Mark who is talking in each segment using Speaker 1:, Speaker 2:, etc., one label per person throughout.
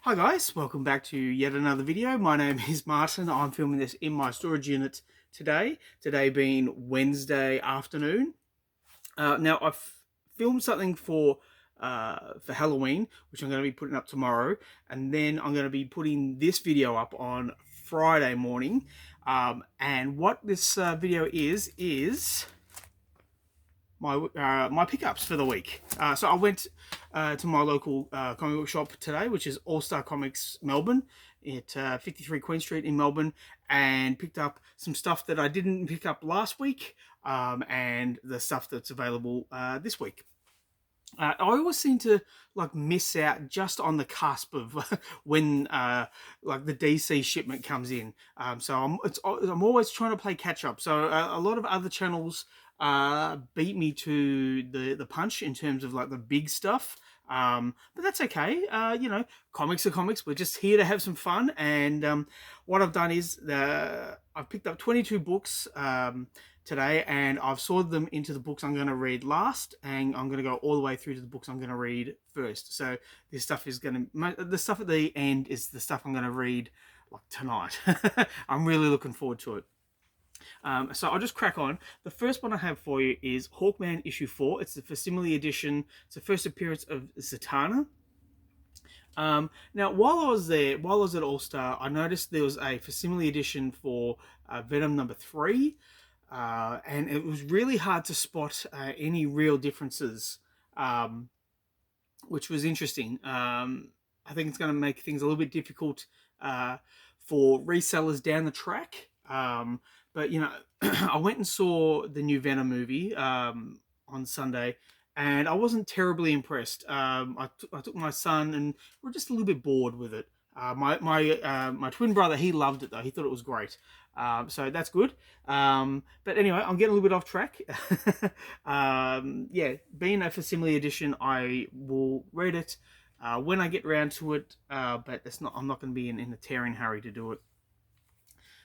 Speaker 1: Hi guys, welcome back to yet another video. My name is Martin. I'm filming this in my storage unit today being Wednesday afternoon. Now I've filmed something for Halloween, which I'm going to be putting up tomorrow, and then I'm going to be putting this video up on Friday morning. And what this video is my pickups for the week. So I went to my local comic book shop today, which is All Star Comics Melbourne at 53 Queen Street in Melbourne, and picked up some stuff that I didn't pick up last week, and the stuff that's available this week. I always seem to miss out just on the cusp of when the DC shipment comes in. So I'm always trying to play catch up. So a lot of other channels beat me to the punch in terms of the big stuff. But that's okay. Comics are comics. We're just here to have some fun. And what I've done is I've picked up 22 books today, and I've sorted them into the books I'm going to read last, and I'm going to go all the way through to the books I'm going to read first. So this stuff is the stuff at the end is the stuff I'm going to read tonight. I'm really looking forward to it. So I'll just crack on. The first one I have for you is Hawkman issue 4. It's the facsimile edition. It's the first appearance of Zatanna. Now, while I was at All Star, I noticed there was a facsimile edition for Venom number 3. And it was really hard to spot any real differences, which was interesting. I think it's going to make things a little bit difficult for resellers down the track. But, I went and saw the new Venom movie on Sunday, and I wasn't terribly impressed. I took my son, and we're just a little bit bored with it. My twin brother, he loved it though. He thought it was great. So that's good. But anyway, I'm getting a little bit off track. Yeah, being a facsimile edition, I will read it when I get around to it. But I'm not going to be in a tearing hurry to do it.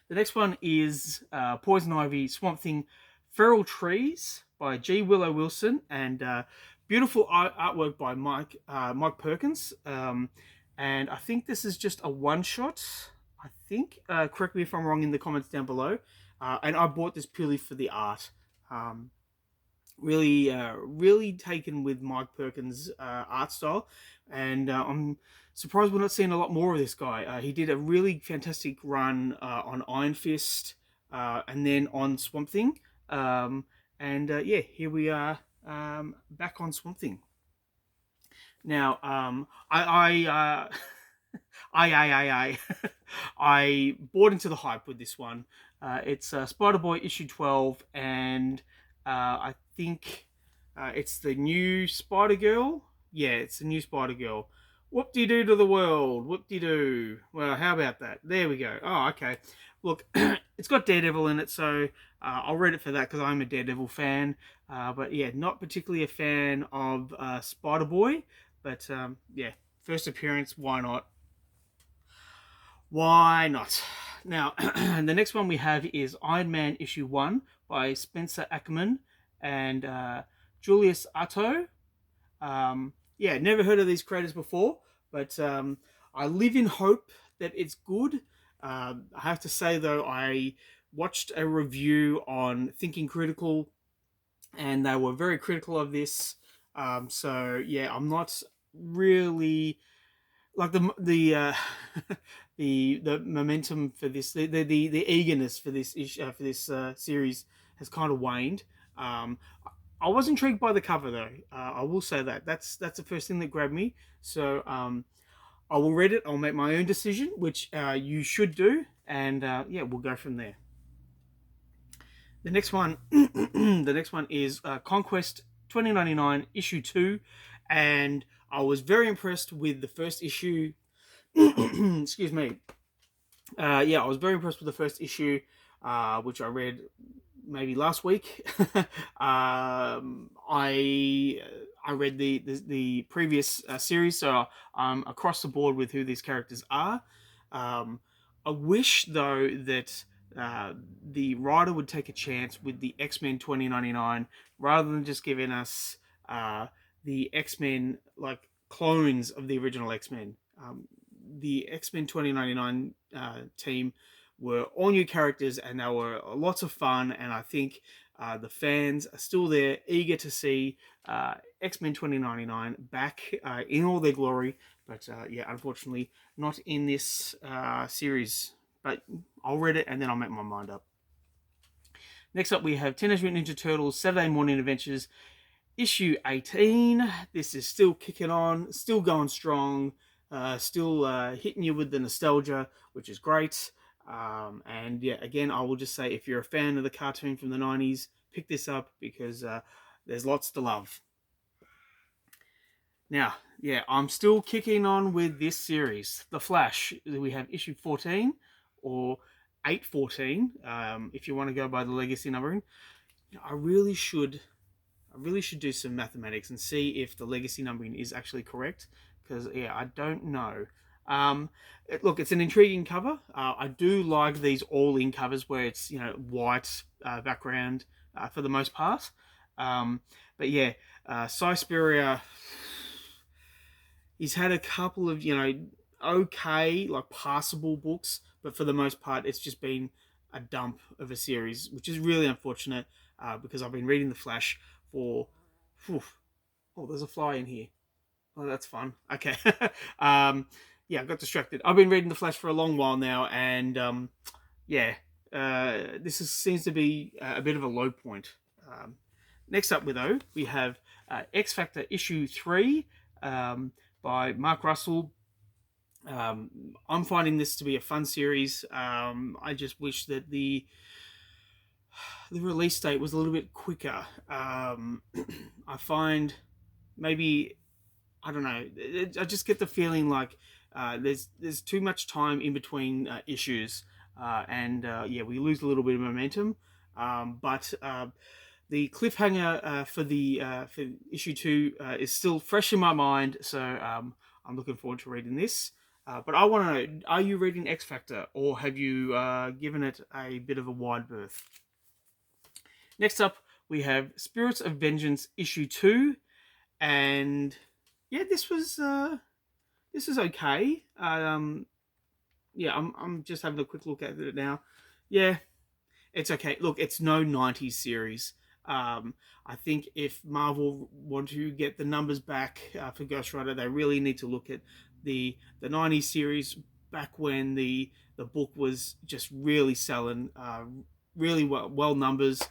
Speaker 1: The next one is Poison Ivy, Swamp Thing, Feral Trees by G. Willow Wilson, and beautiful artwork by Mike Perkins. And I think this is just a one-shot. I think. Correct me if I'm wrong in the comments down below. And I bought this purely for the art. Really taken with Mike Perkins' art style. And I'm surprised we're not seeing a lot more of this guy. He did a really fantastic run on Iron Fist and then on Swamp Thing. Yeah, here we are back on Swamp Thing. Now, I bought into the hype with this one. It's Spider-Boy issue 12, and I think it's the new Spider-Girl. Yeah, it's the new Spider-Girl. Whoop-de-doo to the world. Whoop-de-doo. Well, how about that? There we go. Oh, okay. Look, it's got Daredevil in it, so I'll read it for that because I'm a Daredevil fan. But yeah, not particularly a fan of Spider-Boy. But yeah, first appearance, why not? Why not? Now, the next one we have is Iron Man issue 1 by Spencer Ackerman and Julius Atto. Yeah, never heard of these creators before, but I live in hope that it's good. I have to say, though, I watched a review on Thinking Critical, and they were very critical of this. So, yeah, I'm not really... the momentum for this, the eagerness for this series has kind of waned. I was intrigued by the cover though. I will say that's the first thing that grabbed me. So I will read it. I'll make my own decision, which you should do, and yeah, we'll go from there. The next one, the next one is Conquest 2099 issue 2, and I was very impressed with the first issue. Excuse me. Yeah, I was very impressed with the first issue, which I read maybe last week. I read the previous series, so I'm across the board with who these characters are. I wish though that the writer would take a chance with the X-Men 2099 rather than just giving us the X-Men like clones of the original X-Men. the X-Men 2099 team were all new characters, and they were lots of fun. And I think the fans are still there, eager to see X-Men 2099 back in all their glory. But yeah, unfortunately, not in this series. But I'll read it and then I'll make my mind up. Next up, we have Teenage Mutant Ninja Turtles Saturday Morning Adventures, issue 18. This is still kicking on, still going strong, still hitting you with the nostalgia, which is great. And yeah, again, I will just say, if you're a fan of the cartoon from the 90s, pick this up because there's lots to love. Now, yeah, I'm still kicking on with this series, The Flash. We have issue 14, or 814, if you want to go by the legacy numbering. I really should do some mathematics and see if the legacy numbering is actually correct, because yeah, I don't know. Look, it's an intriguing cover. I do like these all-in covers where it's, white background for the most part. But yeah, Cy Spurrier, he's had a couple of okay, like passable books, but for the most part, it's just been a dump of a series, which is really unfortunate because I've been reading The Flash for. Oh, there's a fly in here. Oh, that's fun. Okay. Yeah, I got distracted. I've been reading The Flash for a long while now, and yeah, seems to be a bit of a low point. Next up, we have X Factor issue 3 by Mark Russell. I'm finding this to be a fun series. I just wish that the release date was a little bit quicker. I find maybe, I don't know, I just get the feeling like there's too much time in between issues, and yeah, we lose a little bit of momentum. But the cliffhanger for issue 2 is still fresh in my mind, so I'm looking forward to reading this. But I want to know, are you reading X Factor, or have you given it a bit of a wide berth? Next up, we have Spirits of Vengeance issue 2, and yeah, this is okay. Yeah, I'm just having a quick look at it now. Yeah, it's okay. Look, it's no 90s series. I think if Marvel want to get the numbers back for Ghost Rider, they really need to look at the 90s series back when the book was just really selling, really well numbers,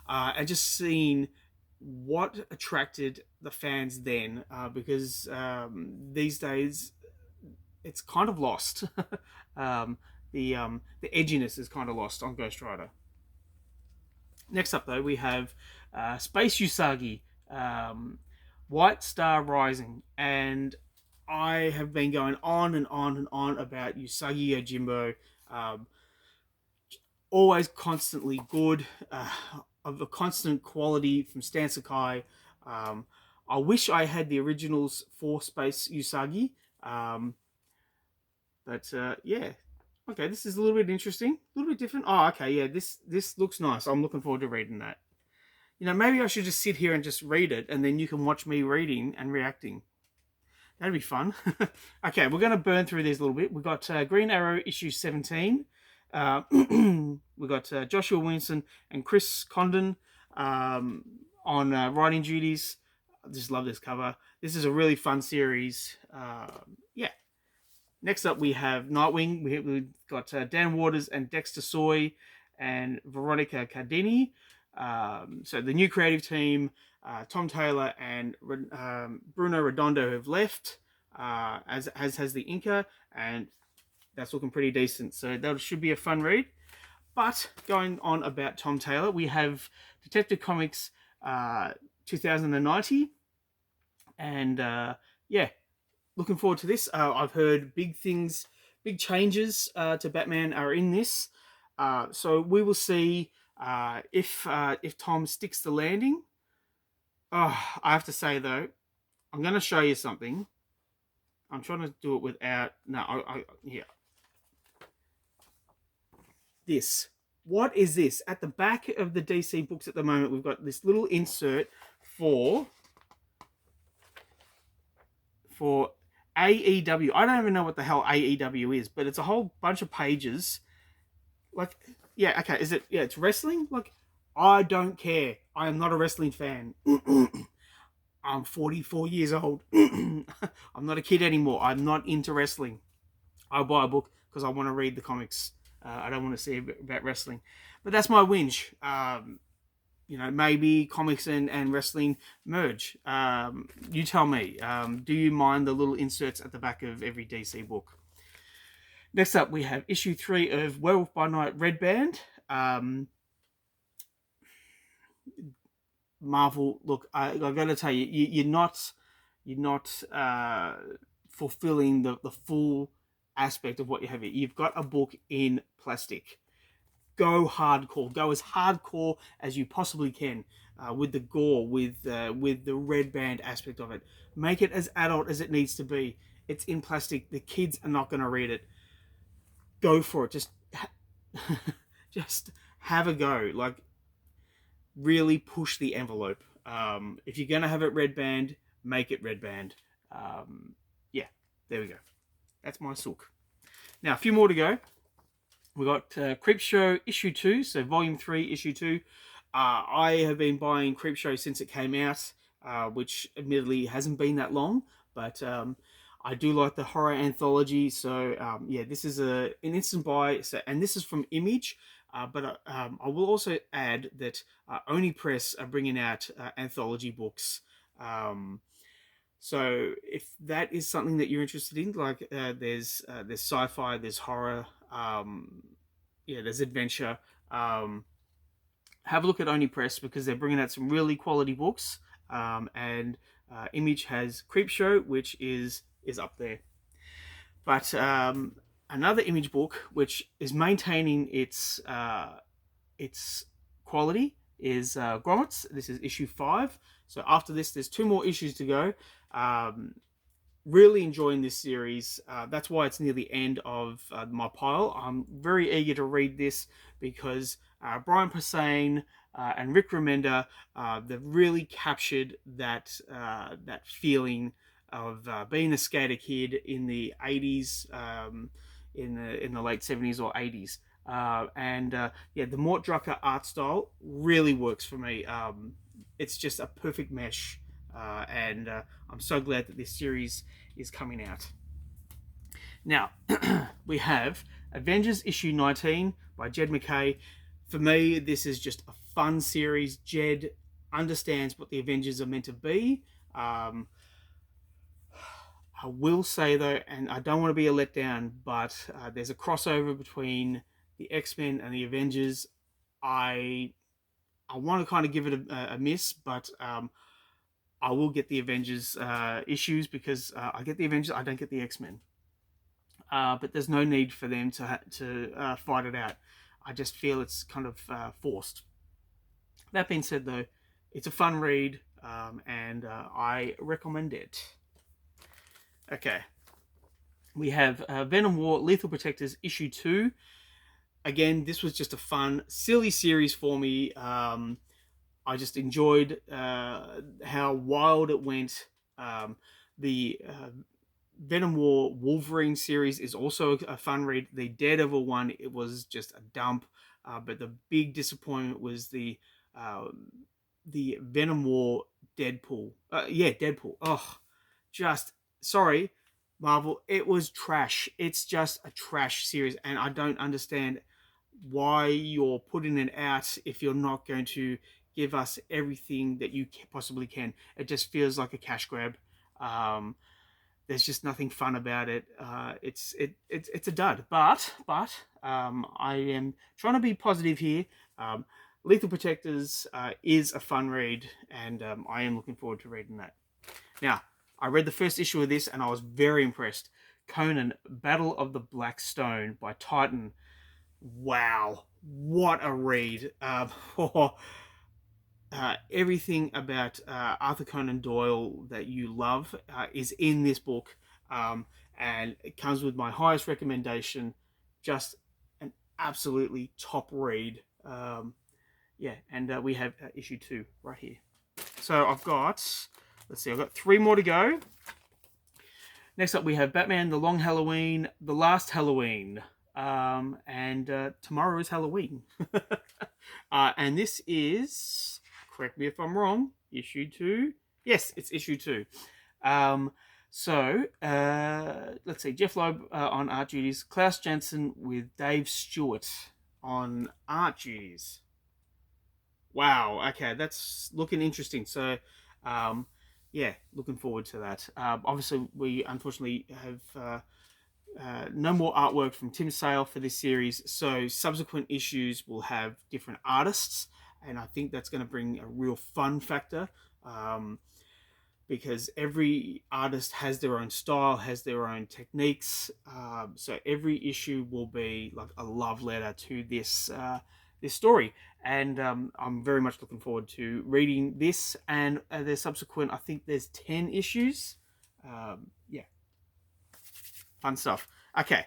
Speaker 1: and just seeing what attracted the fans then, because these days it's kind of lost. The edginess is kind of lost on Ghost Rider. Next up, though, we have Space Usagi, White Star Rising, and I have been going on and on and on about Usagi Yojimbo. Always constantly good, of a constant quality from Stan Sakai. I wish I had the originals for Space Usagi, but yeah. Okay, this is a little bit interesting, a little bit different. Oh, okay, yeah, this looks nice. I'm looking forward to reading that. Maybe I should just sit here and just read it, and then you can watch me reading and reacting. That'd be fun. Okay, we're going to burn through these a little bit. We've got Green Arrow issue 17. We've got Joshua Williamson and Chris Condon on writing duties. I just love this cover. This is a really fun series. Yeah. Next up, we have Nightwing. We've got Dan Waters and Dexter Soy and Veronica Cardini. So the new creative team, Tom Taylor and Bruno Redondo have left, as has the inker, and that's looking pretty decent. So that should be a fun read. But going on about Tom Taylor, we have Detective Comics 2090, and yeah, looking forward to this. I've heard big changes to Batman are in this. So we will see if Tom sticks the landing. Oh, I have to say though, I'm going to show you something. I'm trying to do it without. No, yeah. This. What is this? At the back of the DC books at the moment, we've got this little insert for AEW. I don't even know what the hell AEW is, but it's a whole bunch of pages. Like, yeah, okay, is it? Yeah, it's wrestling. Like, I don't care. I am not a wrestling fan. I'm 44 years old. I'm not a kid anymore. I'm not into wrestling. I buy a book because I want to read the comics. I don't want to see about wrestling. But that's my whinge. Maybe comics and wrestling merge. You tell me. Do you mind the little inserts at the back of every DC book? Next up, we have issue 3 of Werewolf by Night Red Band. Marvel, look, I got to tell you, you're not fulfilling the full aspect of what you have here. You've got a book in plastic. Go hardcore. Go as hardcore as you possibly can with the gore, with the red band aspect of it. Make it as adult as it needs to be. It's in plastic. The kids are not going to read it. Go for it. Just have a go. Like, really push the envelope. If you're going to have it red band, make it red band. Yeah, there we go. That's my sook. Now, a few more to go. We got Creepshow issue 2, so volume 3, issue 2. I have been buying Creepshow since it came out, which admittedly hasn't been that long, but I do like the horror anthology. So yeah, this is an instant buy. So, and this is from Image. But I will also add that Oni Press are bringing out anthology books. So if that is something that you're interested in, like there's sci-fi, there's horror, there's adventure. Have a look at Oni Press because they're bringing out some really quality books. And Image has Creepshow, which is up there. But another Image book which is maintaining its quality is Grommets. This is issue 5. So after this, there's 2 more issues to go. Really enjoying this series. That's why it's near the end of my pile. I'm very eager to read this because Brian Posehn and Rick Remender, they've really captured that feeling of being a skater kid in the 80s, in the late 70s or 80s. The Mort Drucker art style really works for me. It's just a perfect mesh. And I'm so glad that this series is coming out. Now, we have Avengers issue 19 by Jed MacKay. For me, this is just a fun series. Jed understands what the Avengers are meant to be. I will say, though, and I don't want to be a letdown, but there's a crossover between the X-Men and the Avengers. I want to kind of give it a miss, but I will get the Avengers issues because I get the Avengers, I don't get the X-Men. But there's no need for them to fight it out. I just feel it's kind of forced. That being said, though, it's a fun read, and I recommend it. Okay. We have Venom War Lethal Protectors issue 2. Again, this was just a fun, silly series for me. I just enjoyed how wild it went. The Venom War Wolverine series is also a fun read. The Daredevil one, it was just a dump. But the big disappointment was the Venom War Deadpool. Deadpool. Oh, just, sorry, Marvel. It was trash. It's just a trash series. And I don't understand why you're putting it out if you're not going to give us everything that you possibly can. It just feels like a cash grab. There's just nothing fun about it. It's a dud. But I am trying to be positive here. Lethal Protectors is a fun read, and I am looking forward to reading that. Now, I read the first issue of this, and I was very impressed. Conan, Battle of the Black Stone by Titan. Wow, what a read. Everything about Arthur Conan Doyle that you love is in this book, and it comes with my highest recommendation. Just an absolutely top read. And we have issue 2 right here. So I've got 3 more to go. Next up, we have Batman: The Long Halloween, The Last Halloween, and tomorrow is Halloween. And this is, correct me if I'm wrong, issue 2. Yes, it's issue 2. Let's see. Jeff Loeb on art duties. Klaus Janson with Dave Stewart on art duties. Wow. Okay, that's looking interesting. So, yeah, looking forward to that. Obviously, we unfortunately have no more artwork from Tim Sale for this series, so subsequent issues will have different artists, and I think that's going to bring a real fun factor. Because every artist has their own style, has their own techniques. So every issue will be like a love letter to this story, and I'm very much looking forward to reading this and their subsequent. I think there's 10 issues. Yeah, fun stuff. Okay.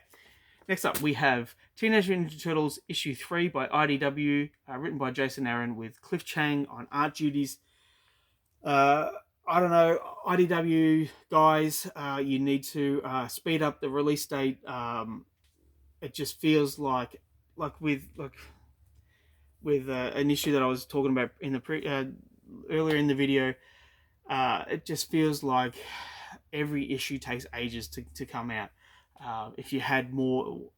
Speaker 1: Next up, we have Teenage Mutant Ninja Turtles issue 3 by IDW, written by Jason Aaron with Cliff Chang on art duties. I don't know, IDW guys, you need to speed up the release date. It just feels like with an issue that I was talking about in the earlier in the video. It just feels like every issue takes ages to come out. If you had more,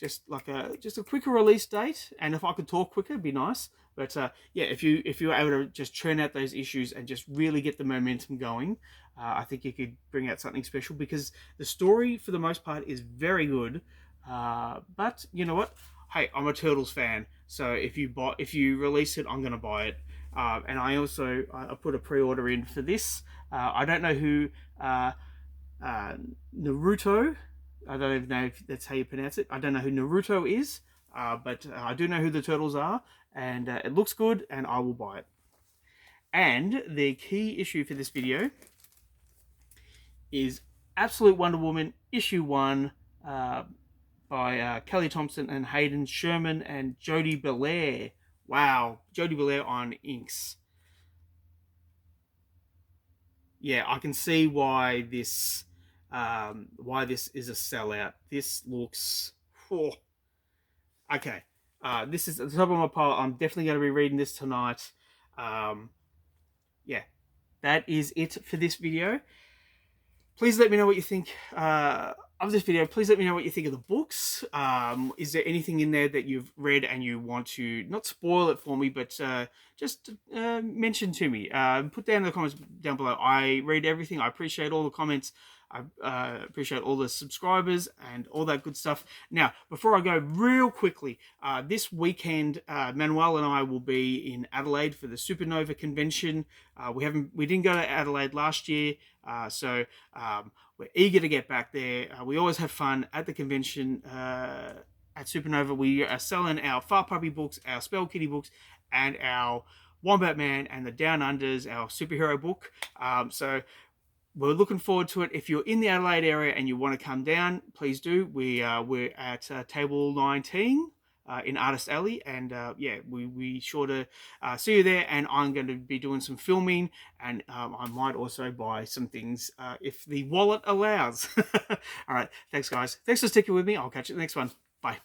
Speaker 1: just a quicker release date, and if I could talk quicker, it'd be nice. But yeah, if you were able to just churn out those issues and just really get the momentum going, I think you could bring out something special, because the story for the most part is very good. But you know what? Hey, I'm a Turtles fan, so if you release it, I'm gonna buy it. And I also I put a pre-order in for this. I don't know who Naruto. I don't even know if that's how you pronounce it. I don't know who Naruto is, but I do know who the Turtles are, and it looks good, and I will buy it. And the key issue for this video is Absolute Wonder Woman issue 1 by Kelly Thompson and Hayden Sherman and Jody Belair. Wow, Jody Belair on inks. Yeah, I can see why this is a sellout. This looks... Oh. Okay. This is at the top of my pile. I'm definitely going to be reading this tonight. Yeah, that is it for this video. Please let me know what you think of this video. Please let me know what you think of the books. Is there anything in there that you've read and you want to not spoil it for me, but just mention to me? Put down in the comments down below. I read everything. I appreciate all the comments. I appreciate all the subscribers and all that good stuff. Now, before I go, real quickly, this weekend, Manuel and I will be in Adelaide for the Supernova convention. We didn't go to Adelaide last year, so we're eager to get back there. We always have fun at the convention at Supernova. We are selling our Far Puppy books, our Spell Kitty books, and our Wombat Man and the Down Unders, our superhero book. So we're looking forward to it. If you're in the Adelaide area and you want to come down, please do. We're at table 19 in Artist Alley, and yeah, we sure to see you there. And I'm going to be doing some filming, and I might also buy some things if the wallet allows. All right, thanks guys. Thanks for sticking with me. I'll catch you in the next one. Bye.